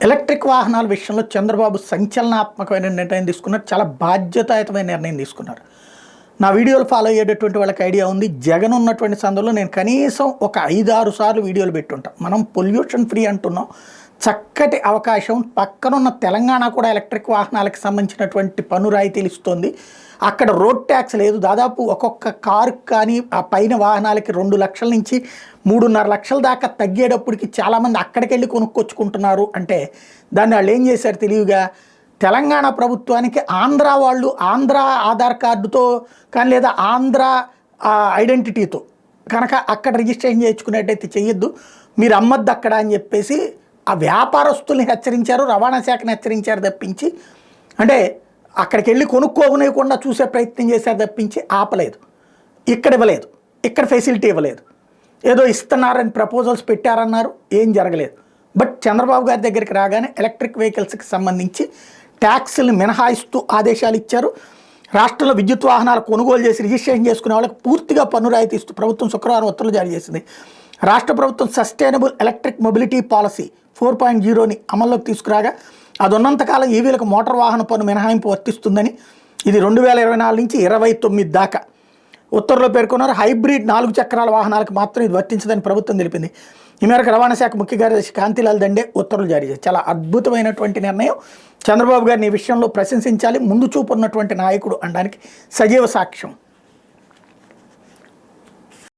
Electric వాహనాల విషయంలో చంద్రబాబు సంచలనాత్మకమైన నిర్ణయం తీసుకున్నారు. చాలా బాధ్యతాయుతమైన నిర్ణయం తీసుకున్నారు. నా వీడియోలు ఫాలో అయ్యేటటువంటి వాళ్ళకి ఐడియా ఉంది. జగన్ ఉన్నటువంటి సందర్భంలో నేను కనీసం ఒక 5-6 సార్లు వీడియోలు పెట్టుంటాం. మనం పొల్యూషన్ ఫ్రీ అంటున్నాం. చక్కటి అవకాశం. పక్కనున్న తెలంగాణ కూడా ఎలక్ట్రిక్ వాహనాలకు సంబంధించినటువంటి పన్ను రాయితీలు ఇస్తుంది. అక్కడ రోడ్ ట్యాక్స్ లేదు. దాదాపు ఒక్కొక్క కారు కానీ ఆ పైన వాహనాలకి 2 లక్షల నుంచి 3.5 లక్షల దాకా తగ్గేటప్పటికి చాలామంది అక్కడికి వెళ్ళి కొనుక్కొచ్చుకుంటున్నారు. అంటే దాన్ని వాళ్ళు ఏం చేశారు తెలివిగా, తెలంగాణ ప్రభుత్వానికి ఆంధ్ర వాళ్ళు ఆంధ్ర ఆధార్ కార్డుతో కానీ లేదా ఆంధ్ర ఐడెంటిటీతో కనుక అక్కడ రిజిస్ట్రేషన్ చేయించుకునేటైతే చెయ్యొద్దు, మీరు అమ్మద్దు అక్కడ అని చెప్పేసి ఆ వ్యాపారస్తుల్ని హెచ్చరించారు, రవాణా శాఖని హెచ్చరించారు తప్పించి, అంటే అక్కడికి వెళ్ళి కొనుక్కోకుండా చూసే ప్రయత్నం చేశారు తప్పించి ఆపలేదు. ఇక్కడ ఇవ్వలేదు, ఇక్కడ ఫెసిలిటీ ఇవ్వలేదు. ఏదో ఇస్తున్నారని ప్రపోజల్స్ పెట్టారన్నారు, ఏం జరగలేదు. బట్ చంద్రబాబు గారి దగ్గరికి రాగానే ఎలక్ట్రిక్ వెహికల్స్కి సంబంధించి ట్యాక్స్ని మినహాయిస్తూ ఆదేశాలు ఇచ్చారు. రాష్ట్రంలో విద్యుత్ వాహనాలు కొనుగోలు చేసి రిజిస్ట్రేషన్ చేసుకునే వాళ్ళకి పూర్తిగా పన్ను రాయితీ ఇస్తూ ప్రభుత్వం శుక్రవారం ఉత్తర్వులు జారీ చేసింది. రాష్ట్ర ప్రభుత్వం సస్టైనబుల్ ఎలక్ట్రిక్ మొబిలిటీ పాలసీ 4.0ని అమల్లోకి తీసుకురాగా అది ఉన్నంతకాలం ఈవీలకు మోటార్ వాహన పన్ను మినహాయింపు వర్తిస్తుందని, ఇది 2024 నుంచి 29 దాకా ఉత్తర్వులో పేర్కొన్నారు. హైబ్రిడ్ 4 చక్రాల వాహనాలకు మాత్రం ఇది వర్తించదని ప్రభుత్వం తెలిపింది. ఈ మేరకు రవాణా శాఖ ముఖ్య కార్యదర్శి కాంతిలాల్ దండే ఉత్తర్వులు జారీ చేశారు. చాలా అద్భుతమైనటువంటి నిర్ణయం. చంద్రబాబు గారిని ఈ విషయంలో ప్రశంసించాలి. ముందు చూపు ఉన్నటువంటి నాయకుడు అనడానికి సజీవ సాక్ష్యం.